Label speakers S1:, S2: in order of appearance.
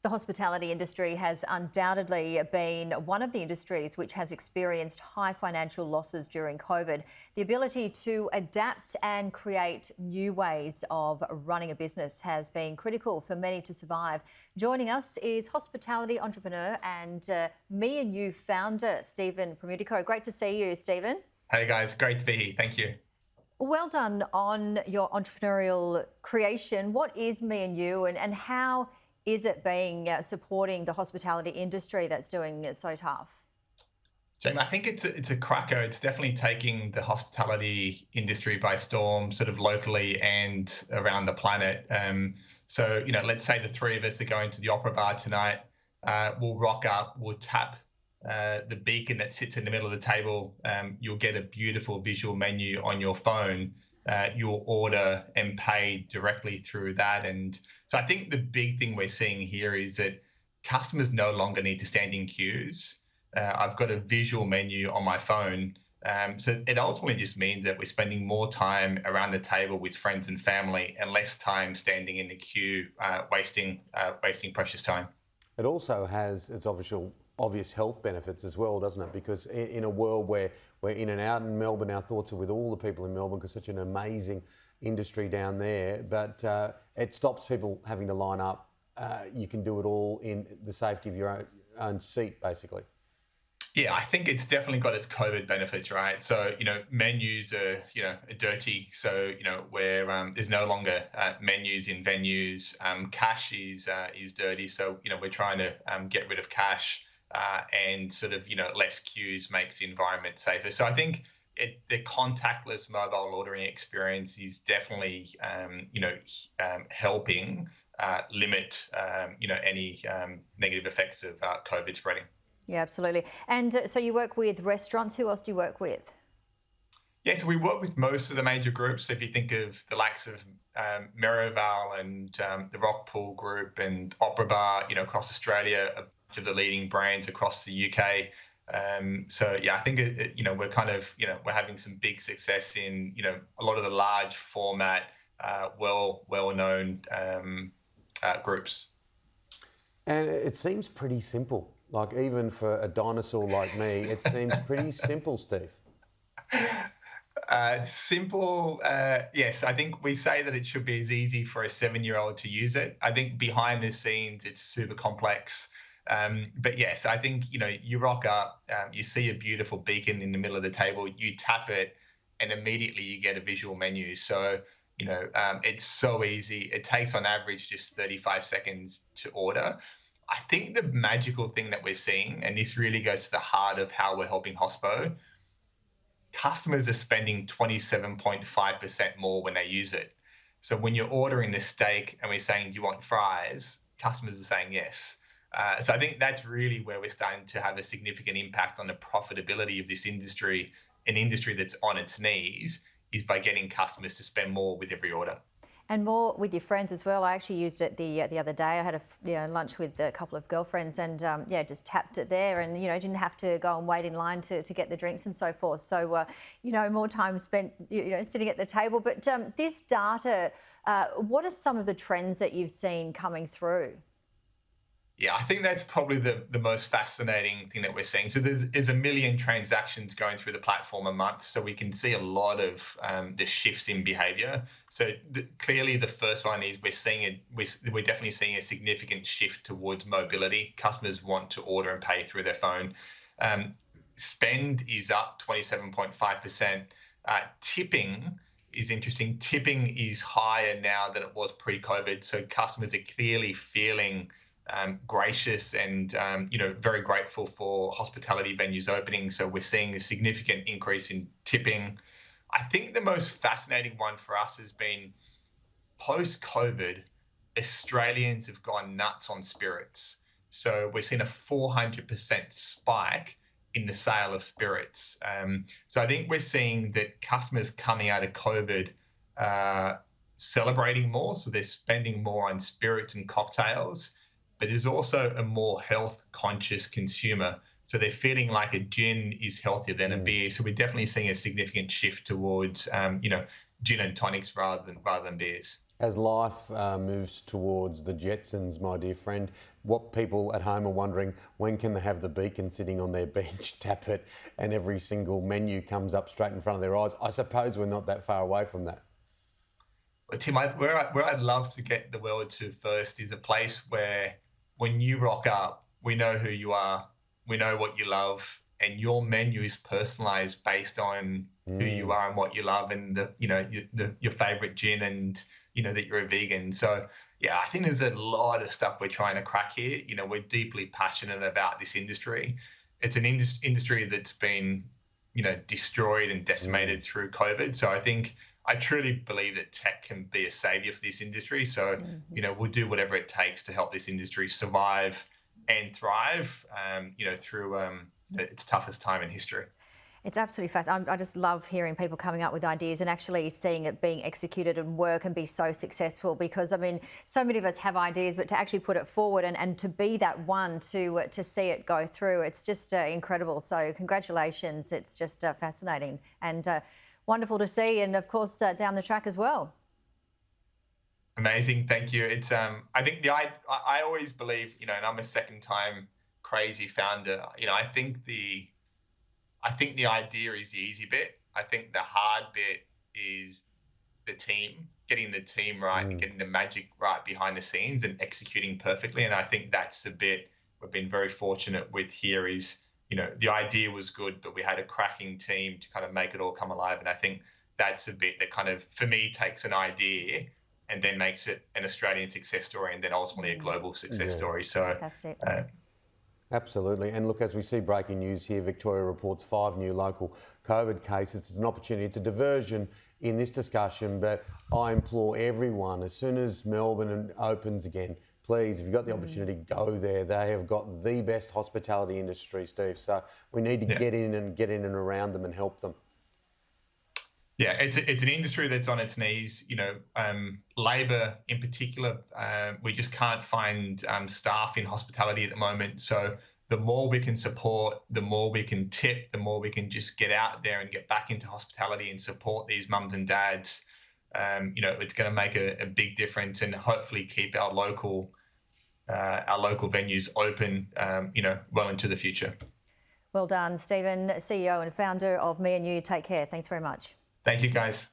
S1: The hospitality industry has undoubtedly been one of the industries which has experienced high financial losses during COVID. The ability to adapt and create new ways of running a business has been critical for many to survive. Joining us is hospitality entrepreneur and Me&u founder, Stevan Premutico. Great to see you, Stevan.
S2: Hey guys, great to be here. Thank you.
S1: Well done on your entrepreneurial creation. What is Me&u and how is it being supporting the hospitality industry that's doing it so tough?
S2: Jamie, I think it's a cracker. It's definitely taking the hospitality industry by storm, sort of locally and around the planet. Let's say the three of us are going to the opera bar tonight. We'll rock up, we'll tap the beacon that sits in the middle of the table. You'll get a beautiful visual menu on your phone. You'll order and pay directly through that. And so I think the big thing we're seeing here is that customers no longer need to stand in queues. I've got a visual menu on my phone. So it ultimately just means that we're spending more time around the table with friends and family and less time standing in the queue, wasting precious time.
S3: It also has its obvious health benefits as well, doesn't it? Because in a world where we're in and out in Melbourne, our thoughts are with all the people in Melbourne because such an amazing industry down there, but it stops people having to line up. You can do it all in the safety of your own seat, basically.
S2: Yeah, I think it's definitely got its COVID benefits, right? So, menus are, dirty. So, where there's no longer menus in venues. Cash is dirty. So, we're trying to get rid of cash. And sort of, less queues makes the environment safer. So I think the contactless mobile ordering experience is definitely, helping limit, any negative effects of COVID spreading.
S1: Yeah, absolutely. And so you work with restaurants. Who else do you work with?
S2: Yeah, so we work with most of the major groups. So if you think of the likes of Merivale and the Rockpool Group and Opera Bar, across Australia, a bunch of the leading brands across the UK. I think we're kind of we're having some big success in a lot of the large format, well-known groups.
S3: And it seems pretty simple. Like even for a dinosaur like me, it seems pretty simple, Steve.
S2: Simple, yes. I think we say that it should be as easy for a 7-year-old to use it. I think behind the scenes, it's super complex. But yes, I think, you rock up, you see a beautiful beacon in the middle of the table, you tap it, and immediately you get a visual menu. So, it's so easy. It takes on average just 35 seconds to order. I think the magical thing that we're seeing, and this really goes to the heart of how we're helping hospo, customers are spending 27.5% more when they use it. So when you're ordering the steak and we're saying, do you want fries? Customers are saying yes. So I think that's really where we're starting to have a significant impact on the profitability of this industry, an industry that's on its knees, is by getting customers to spend more with every order.
S1: And more with your friends as well. I actually used it the other day. I had lunch with a couple of girlfriends and just tapped it there and didn't have to go and wait in line to get the drinks and so forth. So more time spent sitting at the table. But this data, what are some of the trends that you've seen coming through?
S2: Yeah, I think that's probably the most fascinating thing that we're seeing. So there's 1 million transactions going through the platform a month. So we can see a lot of the shifts in behavior. So clearly the first one is we're definitely seeing a significant shift towards mobility. Customers want to order and pay through their phone. Spend is up 27.5%. Tipping is interesting. Tipping is higher now than it was pre-COVID. So customers are clearly feeling gracious and very grateful for hospitality venues opening. So we're seeing a significant increase in tipping. I think the most fascinating one for us has been post-COVID, Australians have gone nuts on spirits. So we're seeing a 400% spike in the sale of spirits. So I think we're seeing that customers coming out of COVID celebrating more. So they're spending more on spirits and cocktails. But there's also a more health conscious consumer. So they're feeling like a gin is healthier than a beer. So we're definitely seeing a significant shift towards, gin and tonics rather than beers.
S3: As life moves towards the Jetsons, my dear friend, what people at home are wondering, when can they have the beacon sitting on their bench, tap it, and every single menu comes up straight in front of their eyes? I suppose we're not that far away from that.
S2: Well, Tim, where I'd love to get the world to first is a place where when you rock up, we know who you are, we know what you love, and your menu is personalized based on who you are and what you love, and your favorite gin, and that you're a vegan. So yeah, I think there's a lot of stuff we're trying to crack here. We're deeply passionate about this industry. It's an industry that's been destroyed and decimated through COVID. So I truly believe that tech can be a savior for this industry. So we'll do whatever it takes to help this industry survive and thrive through its toughest time in history.
S1: It's absolutely fascinating. I just love hearing people coming up with ideas and actually seeing it being executed and work and be so successful, because, I mean, so many of us have ideas, but to actually put it forward and to be that one to see it go through, it's just incredible. So congratulations. It's just fascinating and wonderful to see, and of course down the track as well.
S2: Amazing. Thank you. It's I think I always believe, and I'm a second time crazy founder. I think the idea is the easy bit. I think the hard bit is the team, getting the team right and getting the magic right behind the scenes and executing perfectly. And I think that's the bit we've been very fortunate with here is, the idea was good, but we had a cracking team to kind of make it all come alive. And I think that's a bit that kind of, for me, takes an idea and then makes it an Australian success story and then ultimately a global success story. So
S1: fantastic.
S3: Absolutely. And look, as we see breaking news here, Victoria reports 5 new local COVID cases. It's an opportunity. It's a diversion in this discussion, but I implore everyone, as soon as Melbourne opens again, please, if you've got the opportunity, go there. They have got the best hospitality industry, Steve. So we need to get in and around them and help them.
S2: Yeah, it's an industry that's on its knees. Labour in particular, we just can't find staff in hospitality at the moment. So the more we can support, the more we can tip, the more we can just get out there and get back into hospitality and support these mums and dads. It's going to make a big difference and hopefully keep our local venues open, well into the future.
S1: Well done, Stevan, CEO and founder of Me&u. Take care. Thanks very much.
S2: Thank you, guys.